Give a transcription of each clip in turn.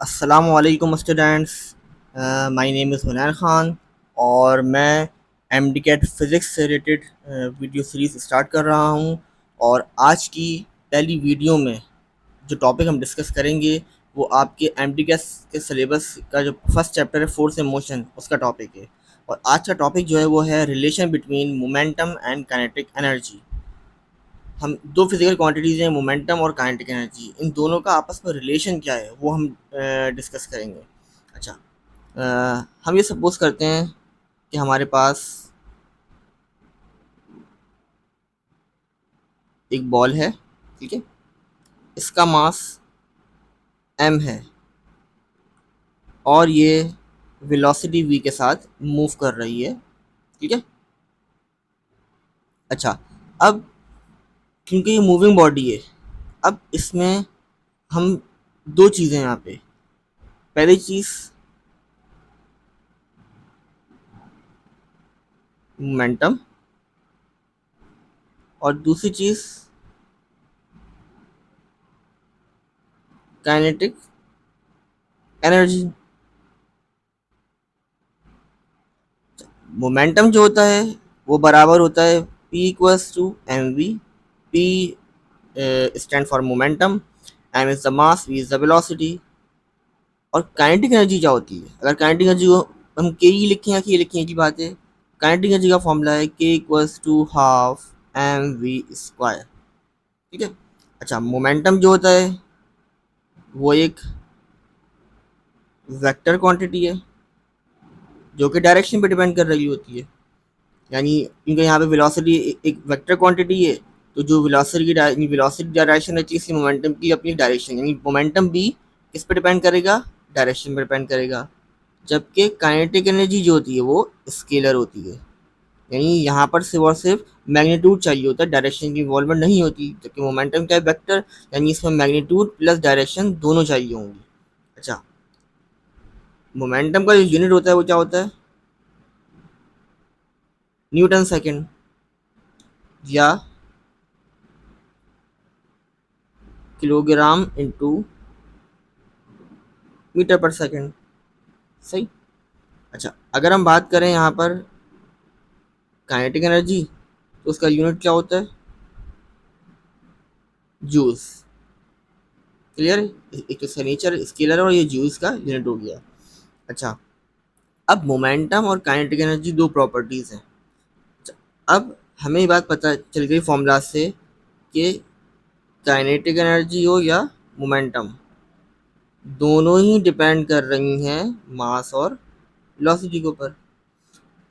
अस्सलामुअलैकुम students. My name is Hunair Khan और मैं एम डी कैट फ़िज़िक्स से रिलेटेड वीडियो सीरीज़ स्टार्ट कर रहा हूँ। और आज की पहली वीडियो में जो टॉपिक हम डिस्कस करेंगे वो आपके एम डी कैट के सिलेबस का जो फर्स्ट चैप्टर है फोर्स एंड मोशन उसका टॉपिक है। और आज का टॉपिक जो है वो है relation between momentum and kinetic energy. हम दो फिजिकल क्वांटिटीज़ हैं, मोमेंटम और काइनेटिक एनर्जी, इन दोनों का आपस में रिलेशन क्या है वो हम डिस्कस करेंगे। अच्छा, हम ये सपोज करते हैं कि हमारे पास एक बॉल है, ठीक है। इसका मास m है और ये वेलोसिटी v के साथ मूव कर रही है, ठीक है। अच्छा, अब क्योंकि ये मूविंग बॉडी है, अब इसमें हम दो चीज़ें यहाँ पे, पहली चीज़ मोमेंटम और दूसरी चीज़ काइनेटिक एनर्जी। मोमेंटम जो होता है वो बराबर होता है P equals to m v. P stand for momentum, m is the mass, v is the velocity. और काइनेटिक एनर्जी क्या होती है? अगर काइनेटिक एनर्जी को हम के ई लिखें या के लिखें की बात है। काइनेटिक एनर्जी का फॉर्मूला है k equals to half m v square, ठीक है। अच्छा, मोमेंटम जो होता है वो एक वेक्टर क्वांटिटी है जो कि डायरेक्शन पे डिपेंड कर रही होती है। यानी क्योंकि यहाँ पे वेलोसिटी एक वेक्टर क्वांटिटी है, तो जो वेलोसिटी डायरेक्शन रहती है इसकी मोमेंटम की अपनी डायरेक्शन, यानी मोमेंटम भी किस पे डिपेंड करेगा? डायरेक्शन पे डिपेंड करेगा। जबकि काइनेटिक एनर्जी जो होती है वो स्केलर होती है, यानी यहाँ पर सिर्फ और सिर्फ मैग्नीट्यूड चाहिए होता है, डायरेक्शन की इन्वॉल्वमेंट नहीं होती। जबकि मोमेंटम क्या है? वेक्टर, यानी इसमें मैग्नीट्यूड प्लस डायरेक्शन दोनों चाहिए होंगी। अच्छा, मोमेंटम का जो यूनिट होता है वो क्या होता है? न्यूटन सेकेंड या किलोग्राम इंटू मीटर पर सेकेंड, सही। अच्छा, अगर हम बात करें यहाँ पर काइनेटिक एनर्जी तो उसका यूनिट क्या होता है? जूल्स। क्लियर है? एक तो इसका नेचर स्केलर है और ये जूल्स का यूनिट हो गया। अच्छा, अब मोमेंटम और काइनेटिक एनर्जी दो प्रॉपर्टीज़ हैं। अच्छा, अब हमें ये बात पता चल गई फॉर्मूला से कि काइनेटिक एनर्जी हो या मोमेंटम, दोनों ही डिपेंड कर रही हैं मास और वेलोसिटी के ऊपर।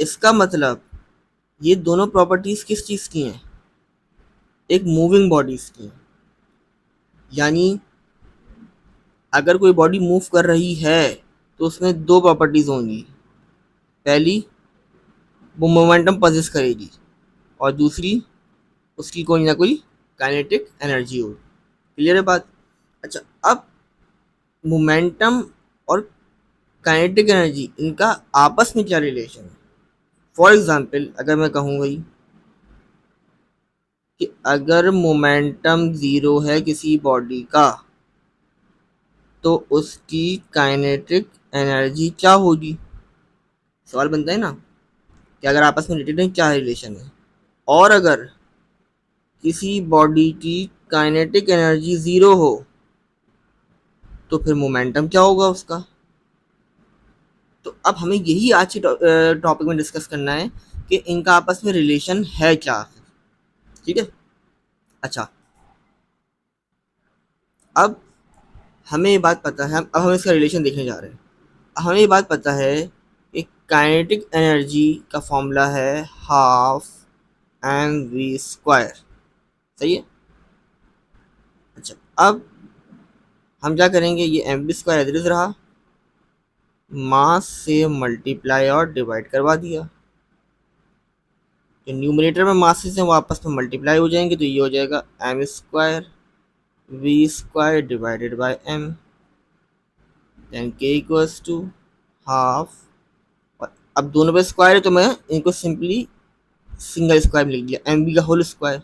इसका मतलब ये दोनों प्रॉपर्टीज़ किस चीज़ की हैं? एक मूविंग बॉडीज़ की हैं। यानी अगर कोई बॉडी मूव कर रही है तो उसमें दो प्रॉपर्टीज़ होंगी, पहली वो मोमेंटम पजेस करेगी और दूसरी उसकी कोई ना कोई काइनेटिक एनर्जी होगी। क्लियर है बात? अच्छा, अब मोमेंटम और काइनेटिक एनर्जी इनका आपस में क्या रिलेशन है? फॉर एग्जांपल अगर मैं कहूँ भाई कि अगर मोमेंटम ज़ीरो है किसी बॉडी का तो उसकी काइनेटिक एनर्जी क्या होगी? सवाल बनता है ना कि अगर आपस में रिलेटेड है क्या रिलेशन है। और अगर किसी बॉडी की काइनेटिक एनर्जी ज़ीरो हो तो फिर मोमेंटम क्या होगा उसका? तो अब हमें यही आज के टॉपिक में डिस्कस करना है कि इनका आपस में रिलेशन है क्या, ठीक है। अच्छा, अब हमें ये बात पता है, अब हम इसका रिलेशन देखने जा रहे हैं। हमें ये बात पता है कि काइनेटिक एनर्जी का फॉर्मूला है हाफ एम वी स्क्वायर, सही है। अच्छा, अब हम क्या करेंगे, ये एम वी स्क्वायर इधर रहा, मास से मल्टीप्लाई और डिवाइड करवा दिया। जो न्यूमरेटर में मासेस हैं वो आपस में मल्टीप्लाई हो जाएंगे, तो ये हो जाएगा m square v square divided by m, then k equals to half. और अब दोनों पे स्क्वायर है तो मैं इनको सिंपली सिंगल स्क्वायर में लिख दिया, एम बी का होल स्क्वायर।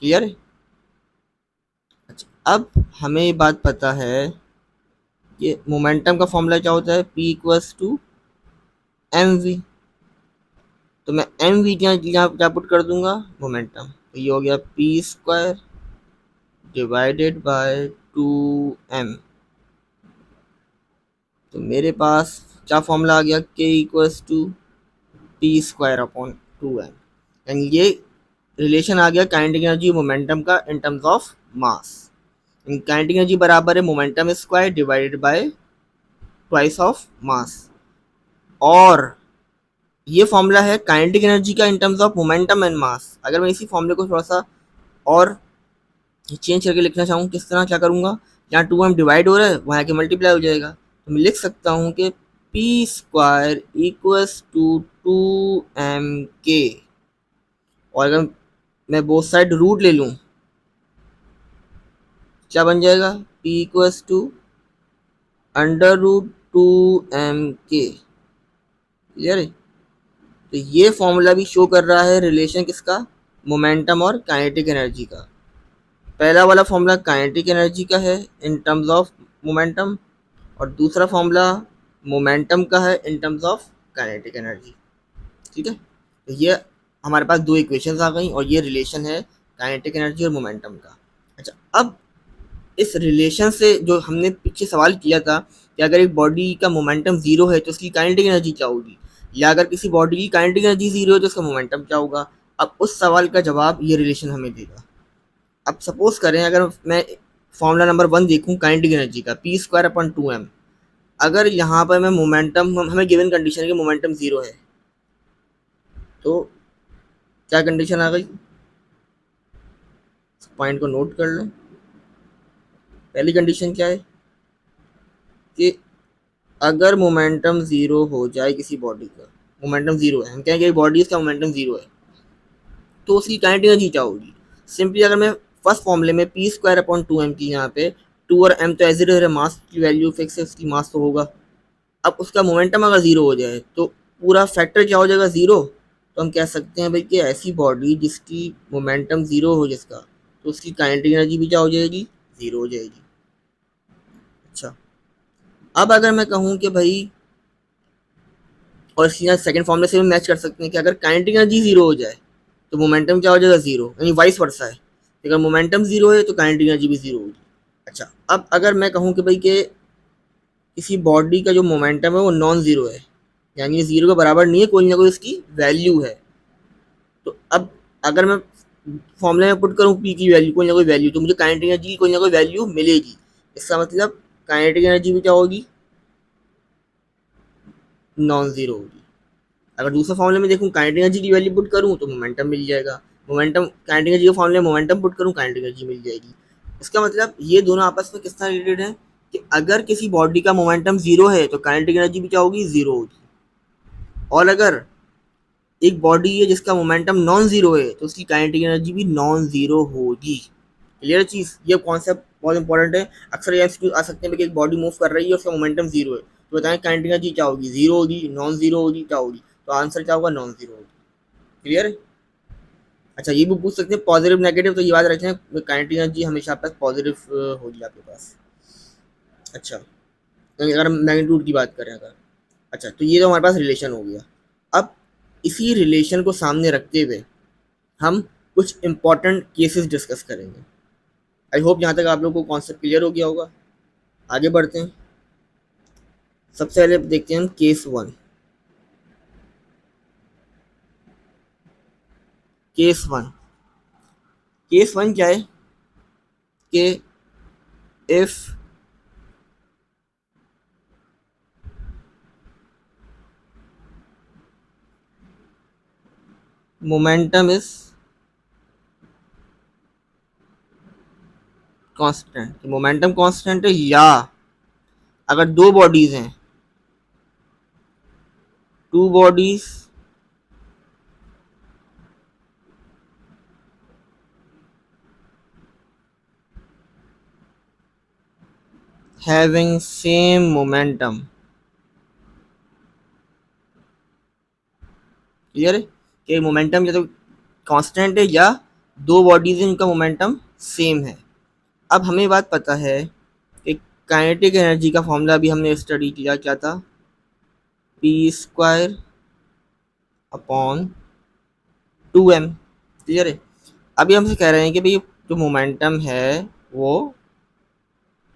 क्लियर है? अच्छा, अब हमें ये बात पता है ये मोमेंटम का फॉर्मूला क्या होता है, P equals to m v. तो मैं एम वी यहाँ क्या पुट कर दूंगा, मोमेंटम। तो ये हो गया P square divided by 2m। तो मेरे पास क्या फॉर्मूला आ गया, k equals to p square upon 2m। And ये रिलेशन आ गया काइनेटिक एनर्जी मोमेंटम का in terms of mass. Kinetic energy बराबर है momentum square divided by twice of mass. और ये फॉर्मूला है काइनेटिक एनर्जी का in terms of momentum and mass. अगर मैं इसी फॉर्मूले को थोड़ा सा और चेंज करके लिखना चाहूँ, किस तरह क्या करूँगा, यहाँ 2m डिवाइड हो रहा है वहाँ के मल्टीप्लाई हो जाएगा। तो मैं लिख सकता हूँ कि P square equals to 2mk। और अगर मैं बोथ साइड रूट ले लूँ, क्या बन जाएगा, p equals to under root 2mk। Clear है। तो ये फॉर्मूला भी शो कर रहा है रिलेशन किसका, मोमेंटम और काइनेटिक एनर्जी का। पहला वाला फॉर्मूला काइनेटिक एनर्जी का है इन टर्म्स ऑफ मोमेंटम, और दूसरा फॉर्मूला मोमेंटम का है इन टर्म्स ऑफ काइनेटिक एनर्जी। ठीक है। तो ये हमारे पास दो इक्वेशंस आ गई और ये रिलेशन है काइनेटिक एनर्जी और मोमेंटम का। अच्छा, अब इस रिलेशन से जो हमने पीछे सवाल किया था कि अगर एक बॉडी का मोमेंटम जीरो है तो उसकी काइनेटिक एनर्जी क्या होगी, या अगर किसी बॉडी की काइनेटिक एनर्जी जीरो है तो उसका मोमेंटम क्या होगा, अब उस सवाल का जवाब ये रिलेशन हमें देगा। अब सपोज करें अगर मैं फॉर्मूला नंबर 1 देखूं काइनेटिक एनर्जी का, पी स्क्वायर अपॉन 2m। अगर यहाँ पर मैं मोमेंटम, हमें गिवन कंडीशन है कि मोमेंटम जीरो है, तो क्या कंडीशन आ गई, पॉइंट को नोट कर लें। पहली कंडीशन क्या है कि अगर मोमेंटम जीरो हो जाए किसी बॉडी का, मोमेंटम जीरो है, हम कहेंगे बॉडी इसका मोमेंटम जीरो है, तो उसकी काइनेटिक एनर्जी क्या होगी। सिंपली अगर मैं फर्स्ट फॉर्मूले में पी स्क्वायर अपॉन 2m की, यहाँ पे 2 और m तो एज इट इज है, मास की वैल्यू फिक्स है, उसकी मास तो होगा। अब उसका मोमेंटम अगर जीरो हो जाए तो पूरा फैक्टर क्या हो जाएगा, जीरो। तो हम कह सकते हैं भाई कि ऐसी बॉडी जिसकी मोमेंटम जीरो हो जिसका, तो उसकी काइनेटिक एनर्जी भी क्या हो जाएगी, जीरो हो जाएगी। अच्छा, अब अगर मैं कहूँ कि भाई, और इसकी सेकंड फॉर्मूले से भी मैच कर सकते हैं कि अगर काइनेटिक एनर्जी जीरो हो जाए तो मोमेंटम क्या हो जाएगा, जीरो, यानी वाइस वर्सा है। अगर मोमेंटम जीरो है तो काइनेटिक एनर्जी भी जीरो होगी। अच्छा, अब अगर मैं कहूँ कि भाई कि किसी बॉडी का जो मोमेंटम है वो नॉन जीरो है, यानी ये जीरो के बराबर नहीं है, कोई ना कोई इसकी वैल्यू है, तो अब अगर मैं फॉर्मूले में पुट करूँ पी की वैल्यू, कोई ना कोई वैल्यू, तो मुझे काइनेटिक एनर्जी की कोई ना कोई वैल्यू मिलेगी। इसका मतलब काइनेटिक एनर्जी भी क्या होगी, नॉन जीरो होगी। अगर दूसरे फॉर्मूले में देखूँ काइनेटिक एनर्जी की वैल्यू पुट करूँ तो मोमेंटम मिल जाएगा, मोमेंटम काइनेटिक एनर्जी के फॉर्मूले में मोमेंटम पुट करूँ काइनेटिक एनर्जी मिल जाएगी। इसका मतलब ये दोनों आपस में किस तरह रिलेटेड है कि अगर किसी बॉडी का मोमेंटम जीरो है तो काइनेटिक एनर्जी भी क्या होगी, जीरो होगी। और अगर एक बॉडी है जिसका मोमेंटम नॉन जीरो है तो उसकी काइनेटिक एनर्जी भी नॉन जीरो होगी। क्लियर चीज़, ये कॉन्सेप्ट बहुत इंपॉर्टेंट है। अक्सर ये आ सकते हैं कि एक बॉडी मूव कर रही है, उसका मोमेंटम जीरो है, तो बताएं काइनेटिक एनर्जी क्या होगी, जीरो होगी, नॉन जीरो होगी, क्या होगी। तो आंसर क्या होगा, नॉन जीरो होगी। क्लियर है। अच्छा, ये भी पूछ सकते हैं पॉजिटिव नेगेटिव, तो ये बात रखते हैं काइनेटिक एनर्जी हमेशा आपके पास पॉजिटिव होगी आपके पास। अच्छा, तो अगर हम मैग्नीट्यूड की बात करें अगर, अच्छा, तो ये तो हमारे पास रिलेशन हो गया। अब इसी रिलेशन को सामने रखते हुए हम कुछ इंपॉर्टेंट केसेस डिस्कस करेंगे। आई होप यहाँ तक आप लोगों को कॉन्सेप्ट क्लियर हो गया होगा। आगे बढ़ते हैं। सबसे पहले देखते हैं हम केस 1। केस 1, केस 1 क्या है कि if momentum is constant, momentum constant है, या अगर दो बॉडीज हैं, two bodies having same momentum. Clear है कि मोमेंटम या तो कांस्टेंट है या दो बॉडीज हैं उनका मोमेंटम सेम है। अब हमें बात पता है कि काइनेटिक एनर्जी का फॉर्मूला अभी हमने स्टडी किया, क्या था, p² अपॉन 2m। क्लियर है। अभी हमसे कह रहे हैं कि भाई जो मोमेंटम है वो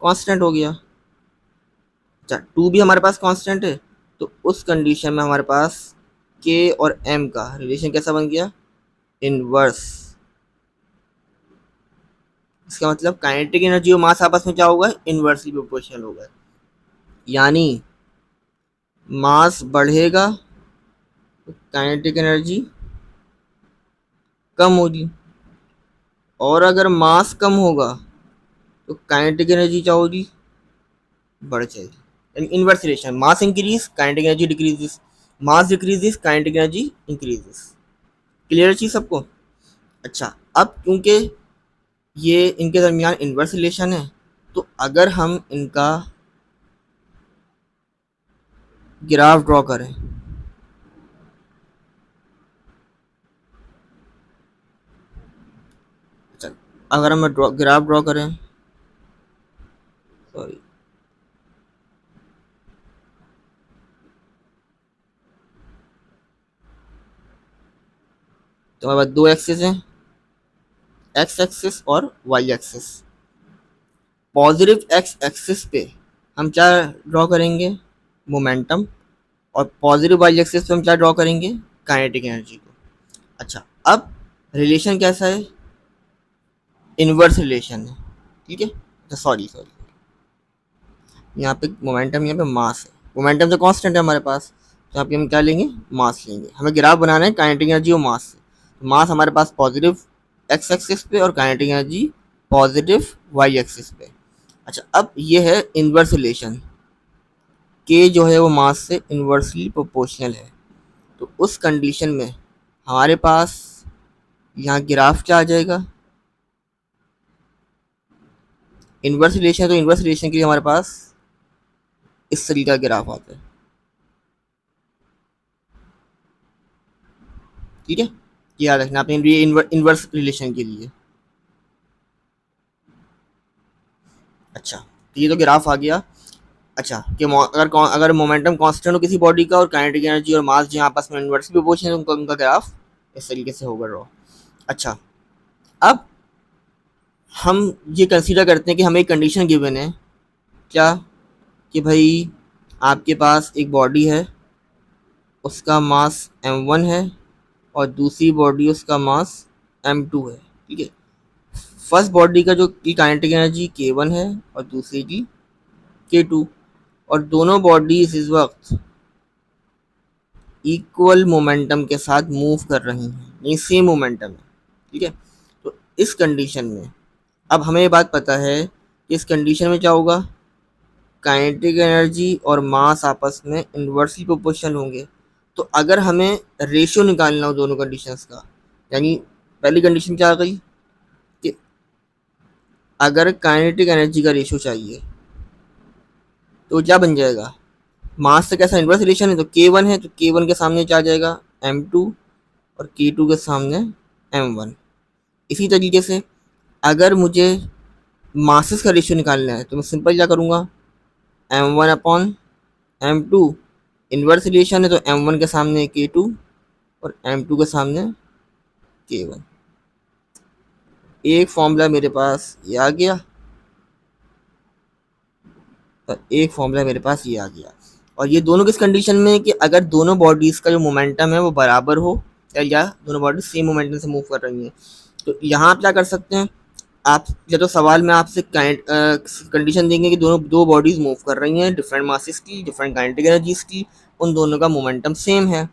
कांस्टेंट हो गया। अच्छा, 2 भी हमारे पास कांस्टेंट है, तो उस कंडीशन में हमारे पास k और m का रिलेशन कैसा बन गया, इनवर्स। इसका मतलब काइनेटिक एनर्जी और मास आपस में क्या होगा, इनवर्सली प्रोपोर्शनल होगा। यानी मास बढ़ेगा तो काइनेटिक एनर्जी कम होगी, और अगर मास कम होगा तो काइनेटिक एनर्जी क्या होगी, बढ़ जाएगी। यानी inverse relation, mass increase kinetic energy decreases, mass decreases kinetic energy increases. Clear चीज सबको। अच्छा, अब क्योंकि ये इनके दरमियान इनवर्स रिलेशन है, तो अगर हम इनका ग्राफ ड्रॉ करें, अच्छा अगर हम ग्राफ ड्रॉ करें, सॉरी, तो हमारे पास दो एक्सिस हैं, एक्स एक्सिस और y axis. Positive x axis पे हम क्या ड्रॉ करेंगे, मोमेंटम, और पॉजिटिव वाई एक्सिस पे हम क्या ड्रॉ करेंगे, काइनेटिक एनर्जी को। अच्छा, अब रिलेशन कैसा है, इनवर्स रिलेशन है। ठीक है, अच्छा सॉरी सॉरी, यहाँ पे मोमेंटम, यहाँ पे मास है, मोमेंटम तो कांस्टेंट है हमारे पास, तो यहाँ पे हम क्या लेंगे, मास लेंगे। हमें ग्राफ बनाना है काइनेटिक एनर्जी और मास से, तो मास हमारे पास पॉजिटिव एक्स एक्सिस पे और kinetic energy positive y axis पे। अच्छा, अब ये है इनवर्स रिलेशन, के जो है वो मास से इनवर्सली प्रोपोर्शनल है। तो उस कंडीशन में हमारे पास यहाँ ग्राफ क्या आ जाएगा, इनवर्स रिलेशन है, तो इनवर्स रिलेशन के लिए हमारे पास इस तरीके का ग्राफ आता है। ठीक है, ये याद रखना आपने ये इनवर्स रिलेशन के लिए। अच्छा, तो ये तो ग्राफ आ गया। अच्छा, कि अगर मोमेंटम कांस्टेंट हो किसी बॉडी का और काइनेटिक एनर्जी और मास जो आपस में इनवर्सली प्रोपोर्शनल है, उनका ग्राफ इस तरीके से होगा ड्रॉ। अच्छा, अब हम ये कंसीडर करते हैं कि हमें एक कंडीशन गिवन है, क्या, कि भाई आपके पास एक बॉडी है, उसका मास m1 है, और दूसरी बॉडी उसका मास m2 है। ठीक है, फर्स्ट बॉडी का जो की काइनेटिक एनर्जी k1 है और दूसरी की k2, और दोनों बॉडीज इस वक्त इक्वल मोमेंटम के साथ मूव कर रही हैं, नहीं सेम मोमेंटम है। ठीक है, तो इस कंडीशन में अब हमें ये बात पता है कि इस कंडीशन में क्या होगा, काइनेटिक एनर्जी और मास आपस में इन्वर्सली प्रोपोर्शनल होंगे। तो अगर हमें रेशियो निकालना हो दोनों कंडीशंस का, यानी पहली कंडीशन क्या आ गई कि अगर काइनेटिक एनर्जी का रेशियो चाहिए तो क्या बन जाएगा, मास से कैसा इन्वर्स रिलेशन है, तो k1 है तो k1 के सामने क्या आ जाएगा, m2, और k2 के सामने m1। इसी तरीके से अगर मुझे मासेस का रेशियो निकालना है तो मैं सिंपल क्या करूँगा, m1 upon m2, inverse relation है तो m1 के सामने k2 और m2 के सामने k1। एक फॉर्मूला मेरे पास ये आ गया और एक फॉर्मूला मेरे पास ये आ गया। और ये दोनों किस कंडीशन में है कि अगर दोनों बॉडीज़ का जो मोमेंटम है वो बराबर हो, या दोनों बॉडीज सेम मोमेंटम से मूव कर रही हैं। तो यहाँ आप क्या कर सकते हैं, आप या तो सवाल में आपसे कंडीशन देंगे कि दोनों दो बॉडीज मूव कर रही हैं डिफरेंट मासेस की, डिफरेंट काइनेटिक एनर्जीज की, उन दोनों का मोमेंटम सेम है।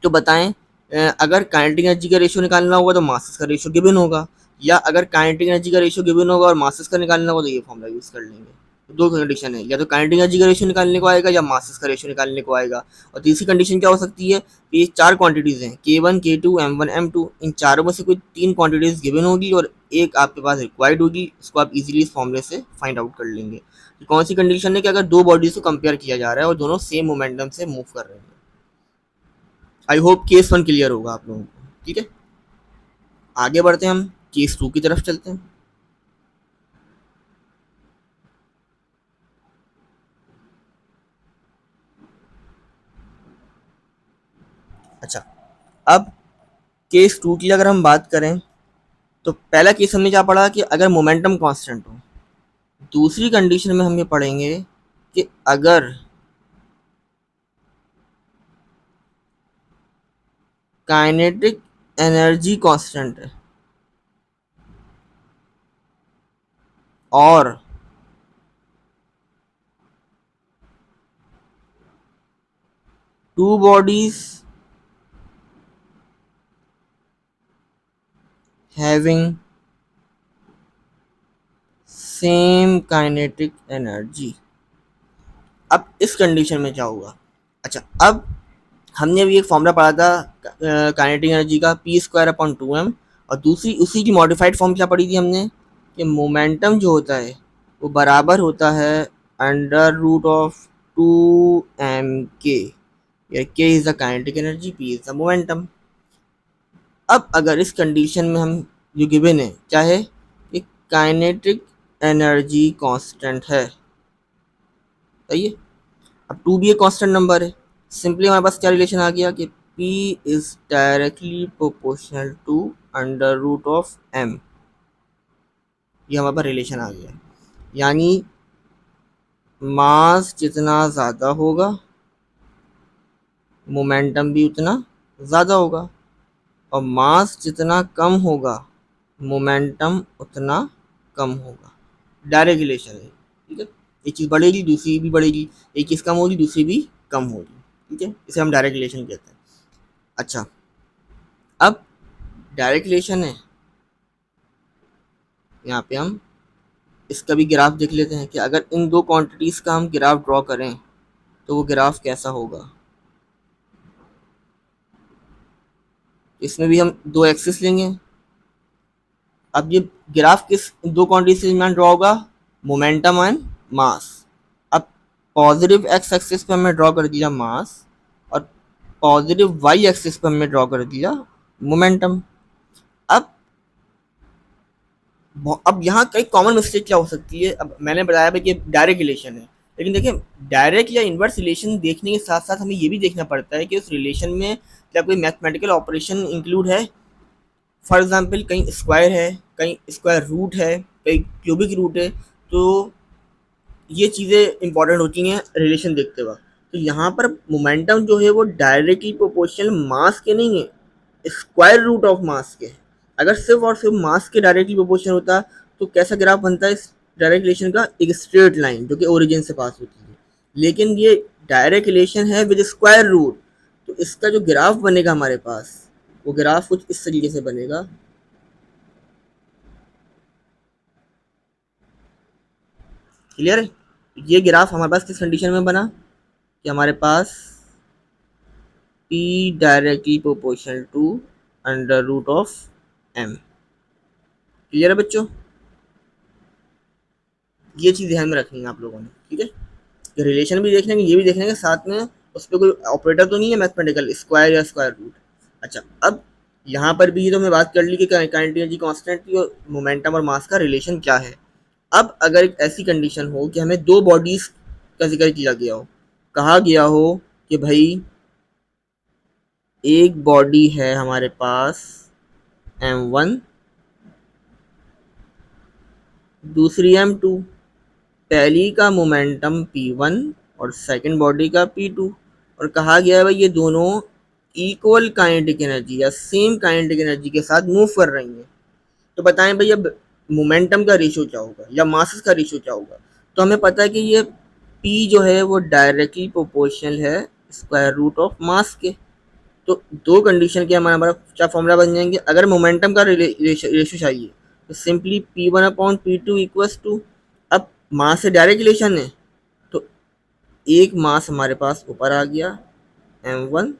तो बताएं, अगर काइनेटिक एनर्जी का रेशियो निकालना होगा तो मासेस का रेशियो गिवन होगा, या अगर काइनेटिक एनर्जी का रेशियो गिवन होगा और मासेस का निकालना होगा तो ये फॉर्मूला यूज़ कर लेंगे। तो दो कंडीशन है, या तो काइनेटिक एनर्जी का रेशियो निकालने को आएगा या मासेस का रेशियो निकालने को आएगा। और तीसरी कंडीशन क्या हो सकती है कि ये चार क्वांटिटीज़ हैं, k1 k2 m1 m2, इन चारों में से कोई तीन क्वांटिटीज़ गिवन होगी और एक आपके पास रिक्वायर्ड होगी। इसको आप इजीली इस फॉर्मूले से फाइंड आउट कर लेंगे कि कौन सी कंडीशन है कि अगर दो बॉडीज को कंपेयर किया जा रहा है और दोनों सेम मोमेंटम से मूव कर रहे हैं। आई होप केस 1 क्लियर होगा आप लोगों को। ठीक है, आगे बढ़ते हैं, हम केस 2 की तरफ चलते हैं। अब केस 2 की अगर हम बात करें तो पहला केस हमने क्या पढ़ा कि अगर मोमेंटम कांस्टेंट हो। दूसरी कंडीशन में हम ये पढ़ेंगे कि अगर काइनेटिक एनर्जी कांस्टेंट है और two bodies having same kinetic energy. अब इस कंडीशन में क्या होगा? अच्छा, अब हमने अभी एक फॉर्मूला पढ़ा था काइनेटिक एनर्जी का, p² अपॉन 2m। और दूसरी उसी की मॉडिफाइड फॉर्म क्या पढ़ी थी हमने कि मोमेंटम जो होता है वो बराबर होता है under root of 2m k, या k is the kinetic energy, p is the momentum. अब अगर इस कंडीशन में हम जो गिवन है चाहे कि काइनेटिक एनर्जी कांस्टेंट है, सही है। अब 2 भी एक कांस्टेंट नंबर है, सिंपली हमारे पास क्या रिलेशन आ गया कि p is directly proportional to under root of m। ये हमारे पास रिलेशन आ गया, यानी मास जितना ज़्यादा होगा मोमेंटम भी उतना ज़्यादा होगा, और मास जितना कम होगा मोमेंटम उतना कम होगा। डायरेक्ट रिलेशन है, ठीक है। एक चीज़ बढ़ेगी दूसरी भी बढ़ेगी, एक चीज़ कम होगी दूसरी भी कम होगी, ठीक है। इसे हम डायरेक्ट रिलेशन कहते हैं। अच्छा, अब डायरेक्ट रिलेशन है, यहाँ पे हम इसका भी ग्राफ देख लेते हैं कि अगर इन दो क्वांटिटीज़ का हम ग्राफ ड्रॉ करें तो वो ग्राफ कैसा होगा। इसमें भी हम दो एक्सिस लेंगे। अब ये ग्राफ किस दो क्वांटिटी से ड्रॉ होगा? मोमेंटम एंड मास। अब पॉजिटिव एक्स एक्सिस पे हमने ड्रॉ कर दिया मास, और पॉजिटिव वाई एक्सिस पे हमने ड्रॉ कर दिया मोमेंटम। अब अब यहाँ कई कॉमन मिस्टेक क्या हो सकती है? अब मैंने बताया भाई कि डायरेक्ट रिलेशन है, लेकिन देखिए डायरेक्ट या इन्वर्स रिलेशन देखने के साथ साथ हमें ये भी देखना पड़ता है कि उस रिलेशन में क्या कोई मैथमेटिकल ऑपरेशन इंक्लूड है। फॉर एग्जाम्पल कहीं स्क्वायर है, कहीं स्क्वायर रूट है, कहीं क्यूबिक रूट है, तो ये चीज़ें इंपॉर्टेंट होती हैं रिलेशन देखते वक्त। तो यहाँ पर मोमेंटम जो है वो डायरेक्टली प्रोपोर्शनल मास के नहीं है, स्क्वायर रूट ऑफ मास के। अगर सिर्फ और सिर्फ मास के डायरेक्टली प्रोपोर्शनल होता तो कैसा ग्राफ बनता है इस डायरेक्ट रिलेशन का? एक स्ट्रेट लाइन जो कि ओरिजिन से पास होती है। लेकिन ये डायरेक्ट रिलेशन है विद स्क्वायर रूट, तो इसका जो ग्राफ बनेगा हमारे पास वो ग्राफ कुछ इस तरीके से बनेगा। क्लियर है? ये ग्राफ हमारे पास किस कंडीशन में बना कि हमारे पास p directly proportional to under root of m। Clear है बच्चों? ये चीज़ ध्यान में रखनी है आप लोगों ने, ठीक है। ये रिलेशन भी देख लेंगे, ये भी देख लेंगे साथ में, उस पर कोई ऑपरेटर तो नहीं है मैथमेटिकल, स्क्वायर या स्क्वायर रूट। अच्छा, अब यहाँ पर भी तो हमने बात कर ली कि काइनेटिक एनर्जी कांस्टेंट की और मोमेंटम और मास का रिलेशन क्या है। अब अगर एक ऐसी कंडीशन हो कि हमें दो बॉडीज का जिक्र किया गया हो, कहा गया हो कि भाई एक बॉडी है हमारे पास m1, दूसरी m2, पहली का मोमेंटम p1 और सेकंड बॉडी का p2, और कहा गया है भाई ये दोनों इक्वल काइनेटिक एनर्जी या सेम काइनेटिक एनर्जी के साथ मूव कर रही हैं। तो बताएं भाई अब मोमेंटम का रेशियो क्या होगा या मासेस का रेशियो क्या होगा? तो हमें पता है कि ये p जो है वो डायरेक्टली प्रोपोर्शनल है स्क्वायर रूट ऑफ मास के। तो दो कंडीशन के हमारा क्या फॉर्मूला बन जाएंगे? अगर मोमेंटम का रेशियो चाहिए तो सिंपली p1/p2 = अब मास से डायरेक्ट रिलेशन है तो एक मास हमारे पास ऊपर आ गया m1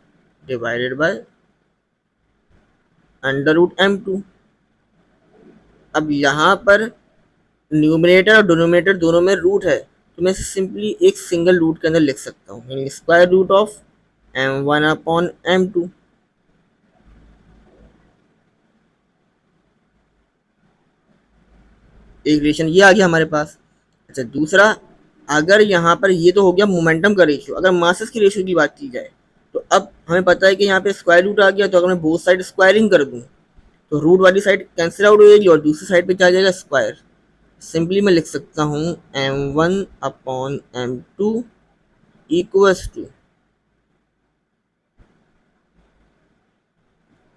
divided by under root m2। अब यहाँ पर न्यूमरेटर और डिनोमिनेटर दोनों में रूट है, तो मैं इसे सिंपली एक सिंगल रूट के अंदर लिख सकता हूँ, यानी स्क्वायर रूट ऑफ m1/m2। एक रिलेशन ये आ गया हमारे पास। अच्छा, दूसरा, अगर यहाँ पर ये तो हो गया मोमेंटम का रेशियो, अगर मासेस की रेशियो की बात की जाए तो अब हमें पता है कि यहाँ पे स्क्वायर रूट आ गया, तो अगर मैं बोथ साइड स्क्वायरिंग कर दूँ तो रूट वाली साइड कैंसिल आउट हो जाएगी और दूसरी साइड पे क्या आ जाएगा, स्क्वायर। सिंपली मैं लिख सकता हूँ m1/m2 equals to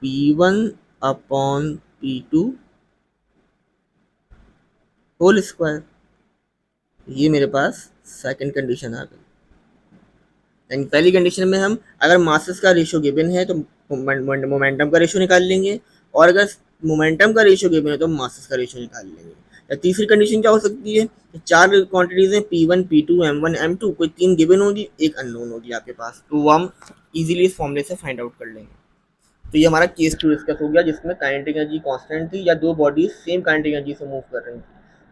p1/p2 whole square. ये मेरे पास सेकंड कंडीशन आ गई। यानी पहली कंडीशन में हम अगर मासेस का रेशियो गिवन है तो मोमेंटम का रेशियो निकाल लेंगे, और अगर मोमेंटम का रेशियो गिवन है तो मासेस का रेशियो निकाल लेंगे। या तीसरी कंडीशन क्या हो सकती है, चार क्वांटिटीज हैं P1 P2 M1 M2, कोई तीन गिवन होगी, एक अननोन होगी आपके पास, तो वो हम इजीली इस फॉर्मूले से फाइंड आउट कर लेंगे। तो ये हमारा केस टू डिस्कस हो गया जिसमें काइनेटिक एनर्जी कांस्टेंट थी या दो बॉडीज सेम काइनेटिक एनर्जी से मूव कर रही थी।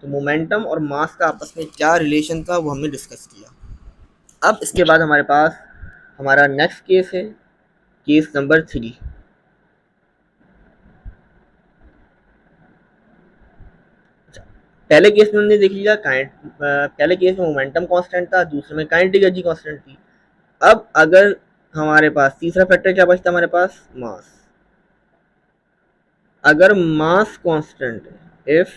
तो मोमेंटम और मास का आपस में क्या रिलेशन था वो हमने डिस्कस किया। अब इसके बाद हमारे पास हमारा नेक्स्ट केस है, केस नंबर 3। पहले केस में हमने देख लिया पहले केस में मोमेंटम कांस्टेंट था, दूसरे में काइनेटिक एनर्जी कांस्टेंट थी। अब अगर हमारे पास तीसरा फैक्टर क्या बचता है, हमारे पास मास। अगर मास कांस्टेंट है, इफ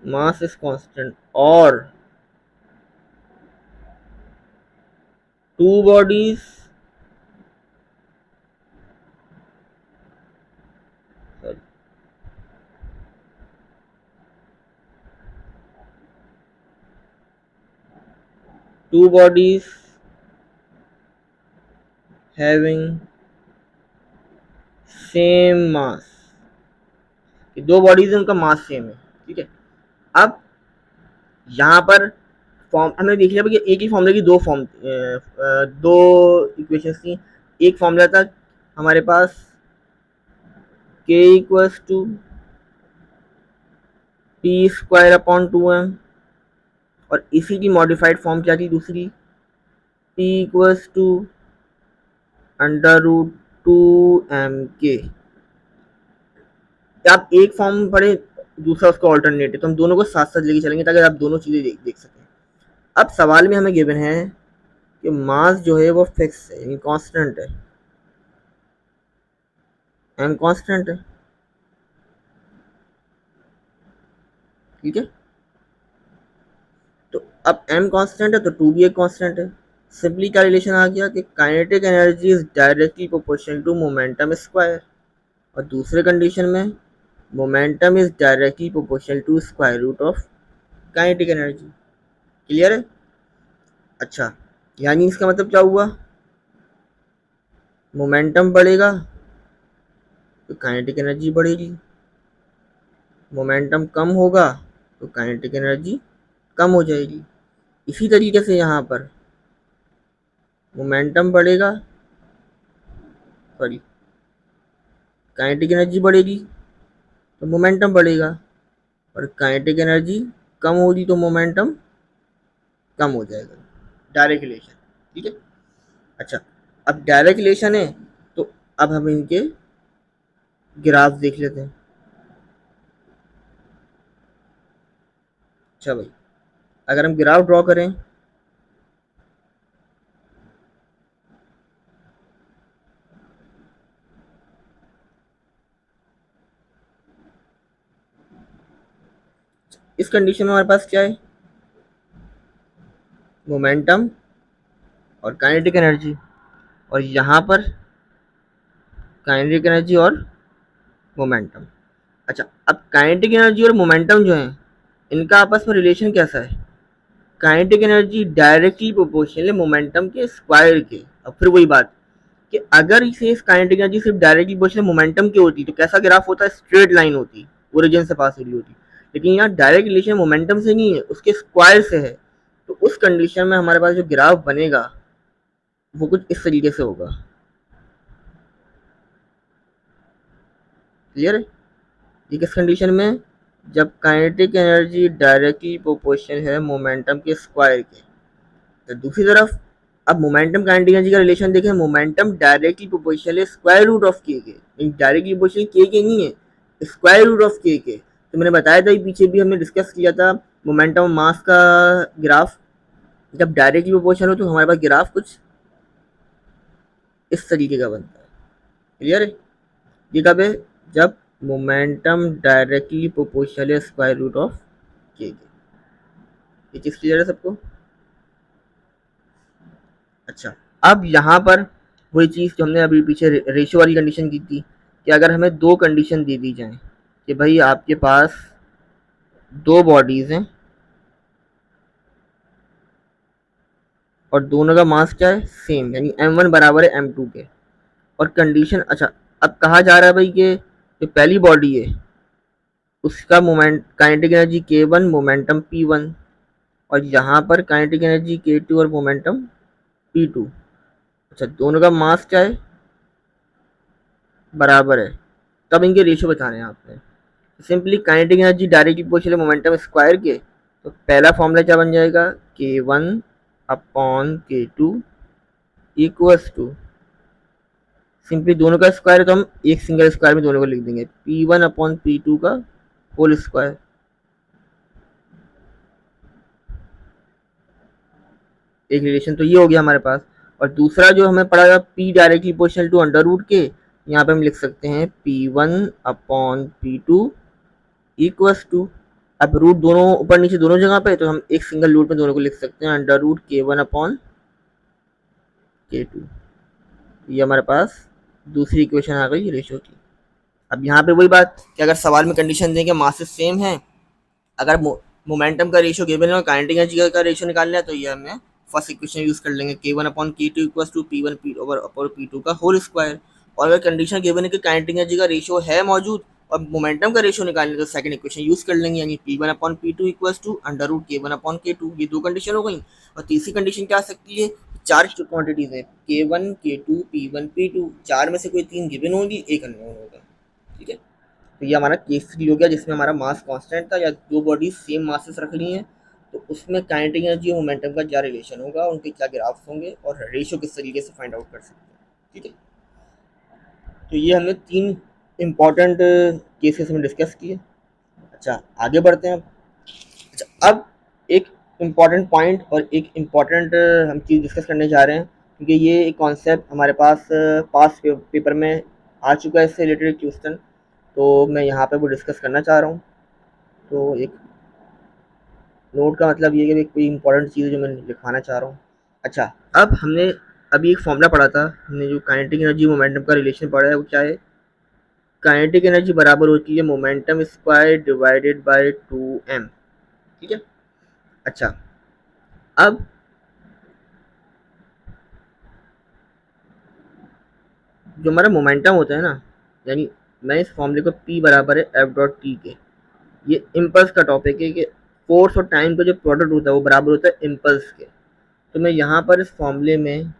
मास इज कांस्टेंट और two bodies two bodies having same mass, दो बॉडीज हैं उनका मास सेम है, ठीक है। अब यहाँ पर फॉर्म हमने देख लिया कि एक ही फॉर्मूले की दो इक्वेशंस थी। एक फॉर्मूला था हमारे पास k equals to p² upon 2m, और इसी की मॉडिफाइड फॉर्म क्या थी दूसरी, p इक्वल्स टू √2mk। आप एक फॉर्म पढ़े, दूसरा उसका ऑल्टरनेटिव, तो हम दोनों को साथ साथ लेके चलेंगे ताकि आप दोनों चीजें देख सकें। अब सवाल में हमें गिवन है कि मास जो है वो फिक्स है, कांस्टेंट है, m कांस्टेंट है, ठीक है। तो अब m कांस्टेंट है तो 2 भी एक कांस्टेंट है। सिंपली क्या रिलेशन आ गया कि kinetic energy is directly proportional to momentum square, और दूसरे कंडीशन में momentum is directly proportional to square root of kinetic energy. Clear है? अच्छा, यानी इसका मतलब क्या हुआ, मोमेंटम बढ़ेगा तो काइनेटिक एनर्जी बढ़ेगी, मोमेंटम कम होगा तो काइनेटिक एनर्जी कम हो जाएगी। इसी तरीके से यहाँ पर मोमेंटम बढ़ेगा, सॉरी, काइनेटिक एनर्जी बढ़ेगी तो मोमेंटम बढ़ेगा, और काइनेटिक एनर्जी कम होगी तो मोमेंटम कम हो जाएगा। डायरेक्ट रिलेशन, ठीक है। अच्छा, अब डायरेक्ट रिलेशन है तो अब हम इनके ग्राफ देख लेते हैं। अच्छा भाई, अगर हम ग्राफ ड्रॉ करें, इस कंडीशन में हमारे पास क्या है, मोमेंटम और काइनेटिक एनर्जी, और यहाँ पर काइनेटिक एनर्जी और मोमेंटम। अच्छा, अब काइनेटिक एनर्जी और मोमेंटम जो है इनका आपस में रिलेशन कैसा है, काइनेटिक एनर्जी डायरेक्टली प्रोपोर्शनल है मोमेंटम के स्क्वायर के। अब फिर वही बात कि अगर इसे इस काइनेटिक एनर्जी सिर्फ डायरेक्टली प्रोपोर्शनल मोमेंटम की होती तो कैसा ग्राफ होता है, स्ट्रेट लाइन होती, ओरिजिन से पास हो रही होती। लेकिन यहाँ डायरेक्ट रिलेशन मोमेंटम से नहीं है, उसके स्क्वायर से है। तो उस कंडीशन में हमारे पास जो ग्राफ बनेगा वो कुछ इस तरीके से होगा। क्लियर है? ये किस कंडीशन में, जब काइनेटिक एनर्जी डायरेक्टली प्रोपोर्शनल है मोमेंटम के स्क्वायर के। तो दूसरी तरफ अब मोमेंटम काइनेटिक एनर्जी का रिलेशन देखें, मोमेंटम डायरेक्टली प्रोपोर्शनल है स्क्वायर रूट ऑफ के, डायरेक्टली प्रोपोर्शनल के नहीं है, स्क्वायर रूट ऑफ के। तो मैंने बताया था पीछे भी हमने डिस्कस किया था मोमेंटम मास का ग्राफ, जब डायरेक्टली प्रोपोर्शनल हो तो हमारे पास ग्राफ कुछ इस तरीके का बनता है। क्लियर है? ये कब है? जब मोमेंटम डायरेक्टली प्रोपोर्शनल है स्क्वायर रूट ऑफ के। ये चीज क्लियर है सबको? अच्छा, अब यहाँ पर वही चीज जो हमने अभी पीछे रेशियो वाली कंडीशन की थी कि अगर हमें दो कंडीशन दे दी जाए कि भाई आपके पास दो बॉडीज हैं और दोनों का मास क्या है? सेम, यानी m1 बराबर है m2 के। और कंडीशन, अच्छा, अब कहा जा रहा है भाई कि जो पहली बॉडी है उसका moment kinetic energy k1, momentum p1, और यहाँ पर काइनेटिक एनर्जी k2 और मोमेंटम p2। अच्छा, दोनों का मास क्या है? बराबर है। तब इनके रेशियो बताने हैं आपने। Simply kinetic energy directly proportional momentum square के, तो पहला फॉर्मूला क्या बन जाएगा? k1 upon k2 equals to, simply दोनों का स्क्वायर है तो हम एक सिंगल स्क्वायर में दोनों को लिख देंगे, p1 अपॉन p2 का होल स्क्वायर। एक रिलेशन तो ये हो गया हमारे पास। और दूसरा जो हमें पड़ा था p directly proportional to under root के, यहाँ पे हम लिख सकते हैं p1 upon p2 equals to, अब रूट दोनों ऊपर नीचे दोनों जगह पे, तो हम एक सिंगल रूट में दोनों को लिख सकते हैं under root k1 upon k2। ये हमारे पास दूसरी इक्वेशन आ गई रेशियो की। अब यहाँ पे वही बात कि अगर सवाल में कंडीशन दें कि मासेस सेम है, अगर मोमेंटम का रेशियो गिवन है और काइनेटिक एनर्जी का रेशियो निकालना है, तो ये हमें फर्स्ट इक्वेशन यूज कर लेंगे k1 upon k2 equals to p1 p over upon p2 का होल स्क्वायर। और अगर कंडीशन गिवन है कि काइनेटिक एनर्जी का रेशियो है मौजूद और मोमेंटम का रेशियो निकालने, तो सेकंड इक्वेशन यूज कर लेंगे, यानी p1 upon p2 equals to under root k1 upon k2। ये दो कंडीशन हो गई। और तीसरी कंडीशन क्या आ सकती है? चार क्वांटिटीज है, k1 k2 p1 p2, चार में से कोई तीन गिवन होगी, एक अननोन होगा। ठीक है, तो ये हमारा केस 3 हो गया जिसमें हमारा मास कांस्टेंट था या दो बॉडीज सेम मासेस रख ली हैं, तो उसमें काइनेटिक एनर्जी और मोमेंटम का क्या रिलेशन होगा, उनके क्या ग्राफ्स होंगे और रेशियो किस तरीके से फाइंड आउट कर सकते हैं। ठीक है, तो ये हमने तीन इम्पॉर्टेंट केसेस में डिस्कस किए। अच्छा, आगे बढ़ते हैं। अच्छा, अब एक इम्पॉर्टेंट पॉइंट और एक इम्पॉर्टेंट हम चीज़ डिस्कस करने जा रहे हैं, क्योंकि ये एक कॉन्सेप्ट हमारे पास पास पेपर में आ चुका है, इससे रिलेटेड क्वेश्चन, तो मैं यहाँ पे वो डिस्कस करना चाह रहा हूँ। तो एक नोट का मतलब ये है कि कोई इंपॉर्टेंट चीज़ है जो मैं लिखवाना चाह रहा हूँ। अच्छा, अब हमने अभी एक फॉर्मूला पढ़ा था, हमने जो काइनेटिक एनर्जी मोमेंटम का रिलेशन पढ़ा है वो क्या है? काइनेटिक एनर्जी बराबर होती है momentum square divided by 2m। ठीक है, अच्छा, अब जो हमारा मोमेंटम होता है ना, यानी मैं इस फॉर्मूले को p बराबर है एफ डॉट टी के, ये इम्पल्स का टॉपिक है कि फोर्स और टाइम का जो प्रोडक्ट होता है वो बराबर होता है इम्पल्स के। तो मैं यहाँ पर इस फॉर्मूले में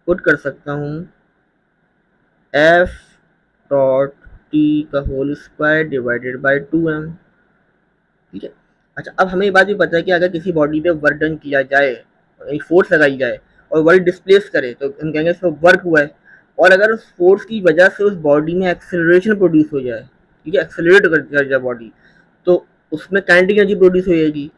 पुट कर सकता हूँ एफ डॉट टी का whole square divided by 2m। ठीक है, अच्छा, अब हमें ये बात भी पता है कि अगर किसी बॉडी पे वर्क डन किया जाए, फोर्स लगाई जाए और वर्क डिस्प्लेस करे, तो हम कहेंगे इसमें वर्क हुआ है। और अगर उस फोर्स की वजह से उस बॉडी में एक्सेलरेशन प्रोड्यूस हो जाए, ठीक है, एक्सेलरेट कर जाए बॉडी, तो उसमें काइनेटिक एनर्जी प्रोड्यूस हो जाएगी।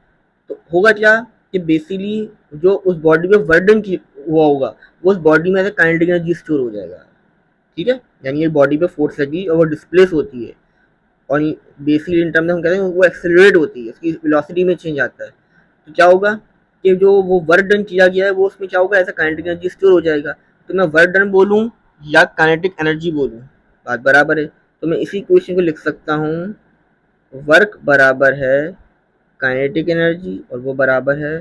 तो होगा क्या कि बेसिकली जो उस बॉडी में वर्क डन हुआ होगा वो उस बॉडी में काइनेटिक एनर्जी स्टोर हो जाएगा। ठीक है, यानी ये बॉडी पे फोर्स लगी और वो डिस्प्लेस होती है, और बेसिकली इन टर्म में हम कहते हैं वो एक्सेलरेट होती है, उसकी वेलोसिटी में चेंज आता है। तो क्या होगा कि जो वो वर्क डन किया गया है वो उसमें क्या होगा, ऐसा काइनेटिक एनर्जी स्टोर हो जाएगा। तो मैं वर्क डन बोलूँ या काइनेटिक एनर्जी बोलूँ, बात बराबर है। तो मैं इसी क्वेश्चन को लिख सकता हूँ, वर्क बराबर है काइनेटिक एनर्जी और वो बराबर है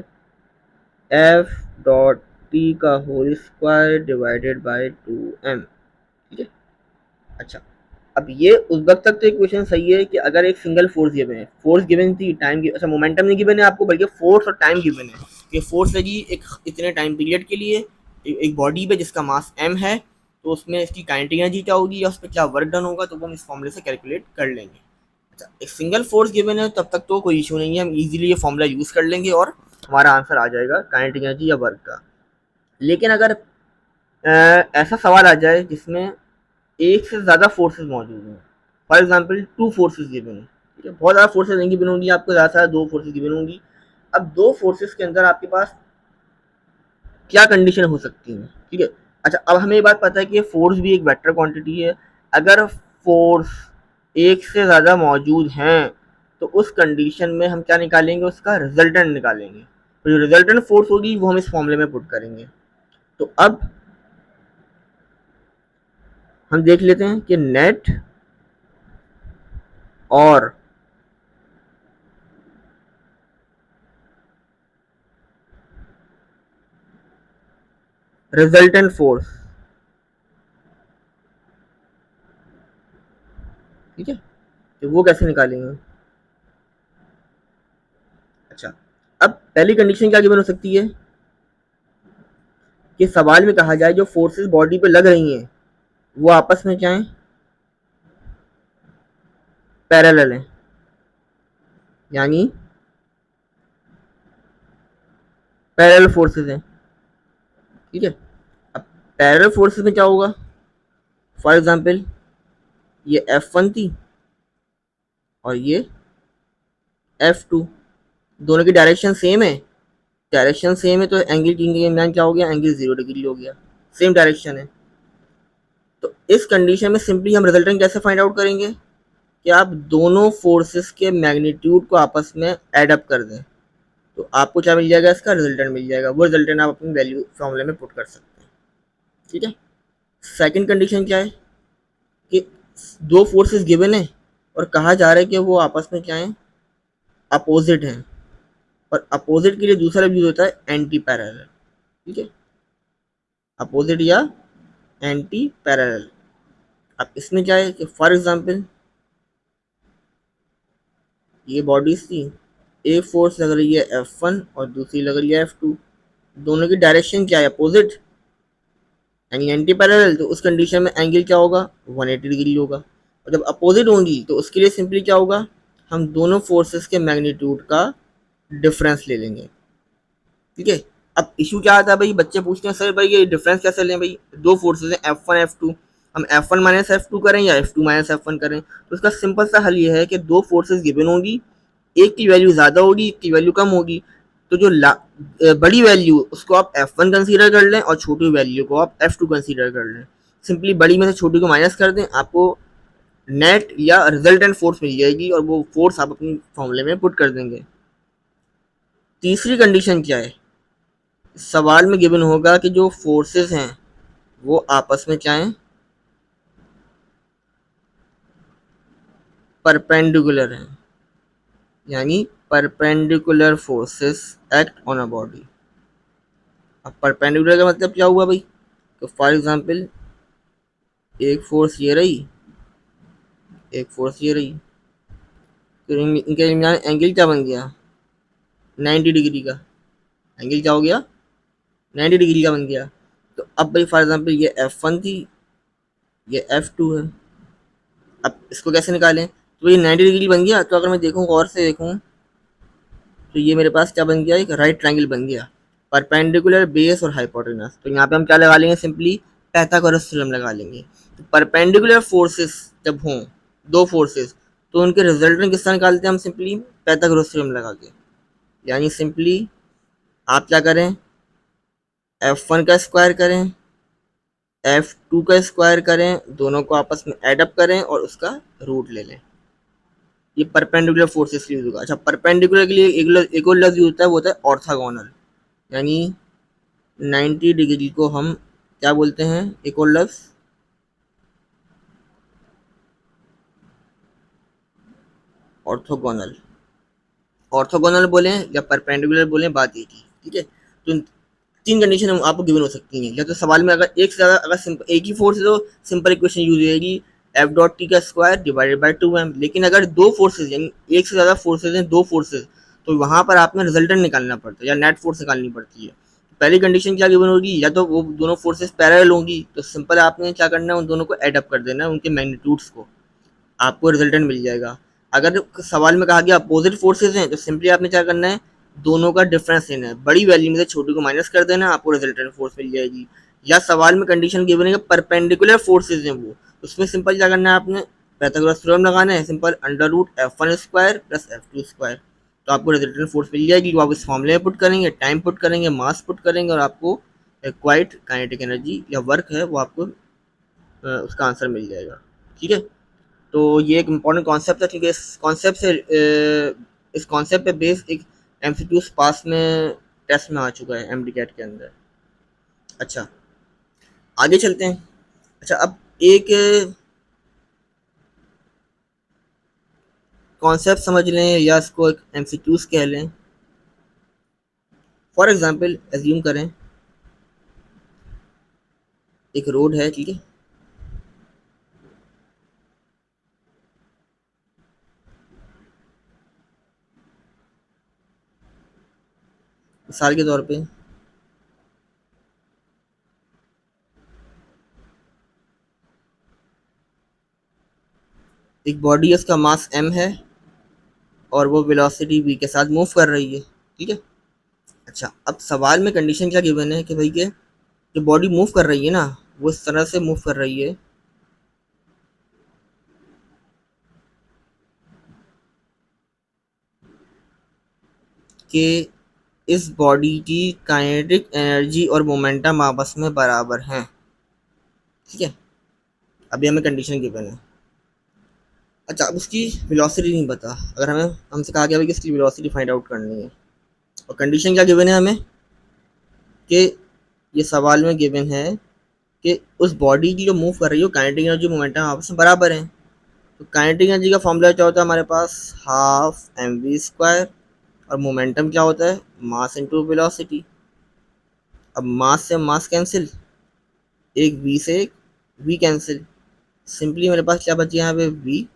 एफ डॉट टी का whole square divided by 2m। ठीक है, अच्छा, अब ये उस वक्त तक तो इक्वेशन सही है कि अगर एक सिंगल फोर्स गिवन है, फोर्स गिवन थी, टाइम अच्छा मोमेंटम नहीं गिवन है आपको, बल्कि फोर्स और टाइम गिवन है। ये फोर्स लगी एक इतने टाइम पीरियड के लिए एक बॉडी पे जिसका मास m है, तो उसमें इसकी काइनेटिक एनर्जी क्या होगी या उस पर क्या वर्क डन होगा, तो वो हम इस फॉर्मूले से कैलकुलेट कर लेंगे। अच्छा, एक सिंगल फोर्स गिवन है तब तक तो कोई इशू नहीं है, हम इजीली ये फॉर्मूला यूज कर लेंगे और हमारा आंसर आ जाएगा काइनेटिक एनर्जी या वर्क का। लेकिन अगर ऐसा सवाल आ जाए जिसमें एक से ज़्यादा फोर्सेस मौजूद हैं, फॉर एग्जाम्पल 2 फोर्सेस गिवन है, ठीक है, बहुत ज़्यादा फोर्सेस नहीं गिवन होंगी आपको, ज़्यादा से ज़्यादा 2 फोर्सेस गिवन होंगी। अब 2 फोर्सेस के अंदर आपके पास क्या कंडीशन हो सकती है, ठीक है। अच्छा, अब हमें ये बात पता है कि फोर्स भी एक वेक्टर क्वांटिटी है। अगर फोर्स एक से ज़्यादा मौजूद हैं तो उस कंडीशन में हम क्या निकालेंगे, उसका रिजल्टेंट निकालेंगे। तो जो रिजल्टेंट फोर्स होगी वो हम इस फॉर्मूले में पुट करेंगे। तो अब हम देख लेते हैं कि नेट और रिजल्टेंट फोर्स, ठीक है, तो वो कैसे निकालेंगे। अच्छा, अब पहली कंडीशन क्या गिवन हो सकती है कि सवाल में कहा जाए जो फोर्सेस बॉडी पे लग रही हैं वो आपस में क्या है, पैरेलल है, यानी पैरेलल फोर्सेस हैं, ठीक है। अब पैरेलल फोर्सेस में क्या होगा, फॉर एग्जांपल ये F1 थी और ये F2, दोनों की डायरेक्शन सेम है। डायरेक्शन सेम है तो एंगल के दरमियान क्या हो गया, एंगल 0 डिग्री हो गया, सेम डायरेक्शन है। तो इस कंडीशन में सिंपली हम रिजल्टेंट कैसे फाइंड आउट करेंगे कि आप दोनों फोर्सेस के मैग्नीट्यूड को आपस में एड अप कर दें, तो आपको क्या मिल जाएगा, इसका रिजल्टेंट मिल जाएगा। वो रिजल्टेंट आप अपनी वैल्यू फॉर्मूले में पुट कर सकते हैं, ठीक है। सेकंड कंडीशन क्या है कि दो फोर्सेस गिवन है और कहा जा रहा है कि वो आपस में क्या है, अपोजिट हैं। और अपोजिट के लिए दूसरा यूज होता है एंटी पैरेलल, ठीक है, अपोजिट या एंटी पैरेलल। अब इसमें क्या है कि फॉर एग्जांपल ये बॉडीज थी, एक फोर्स लग रही है F1 और दूसरी लग रही है F2, दोनों की डायरेक्शन क्या है, अपोजिट, यानी एंटी पैरेलल। तो उस कंडीशन में एंगल क्या होगा, 180 डिग्री होगा। और जब अपोजिट होंगी तो उसके लिए सिंपली क्या होगा, हम दोनों फोर्सेस के मैग्नीट्यूड का डिफरेंस ले लेंगे, ठीक है। अब इशू क्या आता है भाई, बच्चे पूछते हैं सर भाई ये डिफरेंस कैसे लें, भाई दो फोर्सेस हैं F1 F2, हम F1 माइनस F2 करें या F2 माइनस F1 करें। तो इसका सिंपल सा हल ये है कि दो फोर्सेस गिवन होगी, एक की वैल्यू ज़्यादा होगी, एक की वैल्यू कम होगी। तो जो बड़ी वैल्यू उसको आप F1 कंसीडर कर लें और छोटी वैल्यू को आप F2 कंसीडर कर लें। सिंपली बड़ी में से छोटी को माइनस कर दें, आपको नेट या रिजल्टेंट फोर्स मिल जाएगी और वो फोर्स आप अपनी फॉर्मूले में पुट कर देंगे। तीसरी कंडीशन क्या है, सवाल में गिवन होगा कि जो फोर्सेस हैं वो आपस में क्या है, परपेंडिकुलर हैं, यानी perpendicular forces act on a body. अब परपेंडिकुलर का मतलब क्या हुआ भाई, तो फॉर एग्जांपल एक फोर्स ये रही, एक फोर्स ये रही, तो इनके दरमियान एंगल क्या बन गया, 90 डिग्री का। एंगल क्या हो गया, 90 डिग्री का बन गया। तो अब भाई फॉर एग्जांपल ये F1 थी, ये F2 है। अब इसको कैसे निकालें, तो ये 90 डिग्री बन गया। तो अगर मैं देखूँ गौर से देखूँ तो ये मेरे पास क्या बन गया, एक राइट ट्रायंगल बन गया, परपेंडिकुलर बेस और हाइपोटेनस। तो यहाँ पे हम क्या लगा लेंगे, सिंपली पैथागोरस थ्योरम लगा लेंगे। तो परपेंडिकुलर फोर्सेस जब हों, दो फोर्सेस, तो उनके रिजल्टेंट किसका निकालते हैं हम, सिंपली पैथागोरस थ्योरम लगा के। यानी सिंपली आप क्या करें, F1 का स्क्वायर करें, F2 का स्क्वायर करें, दोनों को आपस में एड अप करें और उसका रूट ले लें। ये परपेंडिकुलर फोर्सेस यूज होगा। अच्छा, परपेंडिकुलर के लिए एक और लफ्ज यूज होता है, वो होता है ऑर्थोगोनल, यानी 90 डिग्री को हम क्या बोलते हैं, एक और लफ्ज ऑर्थोगोनल। ऑर्थोगोनल बोले या परपेंडिकुलर बोले, बात एक ही, ठीक है। तो तीन कंडीशन हम आपको गिवन हो सकती हैं, या तो सवाल में अगर एक से ज़्यादा, अगर एक ही फोर्स है तो सिंपल इक्वेशन यूज होगी, एफ डॉट टी का स्क्वायर डिवाइडेड बाई 2m। लेकिन अगर दो फोर्सेज यानी एक से ज़्यादा फोर्सेज हैं, दो फोर्सेज, तो वहाँ पर आपने रिजल्टेंट निकालना पड़ता है या नेट फोर्स निकालनी पड़ती है। पहली कंडीशन क्या गिवन होगी, या तो वो दोनों फोर्सेज पैरेलल होंगी, तो सिंपल आपने क्या करना है, उन दोनों को एड अप कर देना है, उनके मैग्नीट्यूड्स को, आपको रिजल्टेंट मिल जाएगा। अगर सवाल में कहा गया अपोजिट फोर्सेज हैं तो सिंपली आपने क्या करना है, दोनों का डिफरेंस लेना है, बड़ी वैल्यू में से छोटी को माइनस कर देना, आपको रिजल्टेंट फोर्स मिल जाएगी। या सवाल में कंडीशन गिवन है परपेंडिकुलर फोर्सेज हैं वो, उसमें सिंपल क्या करना है, आपने पैथागोरस थ्योरम लगाना है, simple under root F1 square plus F2 square, तो आपको रिजल्टेंट फोर्स मिल जाएगी। वो आप इस फॉर्मूले में पुट करेंगे, टाइम पुट करेंगे, मास पुट करेंगे और आपको क्वाइट काइनेटिक एनर्जी या वर्क है वो आपको उसका आंसर मिल जाएगा। ठीक है, तो ये एक इम्पॉर्टेंट कॉन्सेप्ट है क्योंकि इस कॉन्सेप्ट पे बेस एक एमसीक्यू पास में टेस्ट में आ चुका है एमडी कैट के अंदर। अच्छा, आगे चलते हैं। अच्छा, अब एक कॉन्सेप्ट समझ लें या इसको एक एमसीक्यूज कह लें। फॉर एग्जांपल एज्यूम करें एक रोड है, ठीक है, मिसाल के तौर पे एक बॉडी है, उसका मास m है और वो वेलोसिटी v के साथ मूव कर रही है। ठीक है, अच्छा, अब सवाल में कंडीशन क्या गिवन है कि भाई के जो बॉडी मूव कर रही है ना, वो इस तरह से मूव कर रही है कि इस बॉडी की काइनेटिक एनर्जी और मोमेंटम आपस में बराबर हैं। ठीक है, अभी हमें कंडीशन गिवन है। अच्छा, अब उसकी वेलोसिटी नहीं पता, अगर हमें हमसे कहा गया भाई कि इसकी वेलोसिटी फाइंड आउट करनी है और कंडीशन क्या गिवन है हमें कि ये सवाल में गिवन है कि उस बॉडी की जो मूव कर रही है काइनेटिक एनर्जी मोमेंटम आपस में बराबर है। तो काइनेटिक एनर्जी का फॉर्मूला क्या होता है हमारे पास, हाफ एम वी स्क्वायर, और मोमेंटम क्या होता है, मास इंटू वेलोसिटी। अब मास से मास कैंसिल, एक वी से एक वी कैंसिल, सिंपली मेरे पास क्या बची यहाँ पे वी,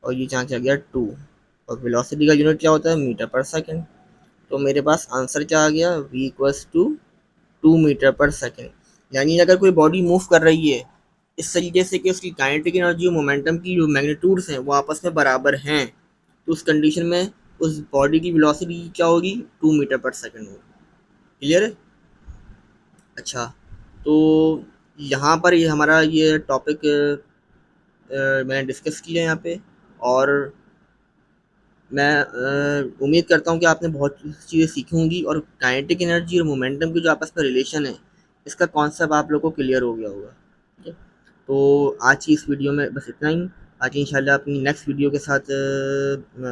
और ये जहाँ क्या गया टू, और वेलोसिटी का यूनिट क्या होता है, मीटर पर सेकेंड। तो मेरे पास आंसर क्या आ गया, वी इक्वल्स टू 2 मीटर पर सेकेंड। यानी अगर कोई बॉडी मूव कर रही है इस तरीके से कि उसकी काइनेटिक एनर्जी और मोमेंटम की जो मैग्नीट्यूड्स हैं वो आपस में बराबर हैं, तो उस कंडीशन में उस बॉडी की वेलोसिटी क्या होगी, 2 मीटर पर सेकेंड होगी। क्लियर है? अच्छा, तो यहाँ पर ये हमारा ये टॉपिक मैंने डिस्कस किया है यहाँ पे, और मैं उम्मीद करता हूँ कि आपने बहुत चीज़ें सीखी होंगी और काइनेटिक एनर्जी और मोमेंटम की जो आपस में रिलेशन है इसका कॉन्सेप्ट आप लोगों को क्लियर हो गया होगा। ठीक है, तो आज की इस वीडियो में बस इतना ही। आज इंशाल्लाह अपनी नेक्स्ट वीडियो के साथ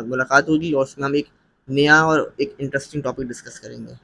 मुलाकात होगी और उसमें हम एक नया और एक इंटरेस्टिंग टॉपिक डिस्कस करेंगे।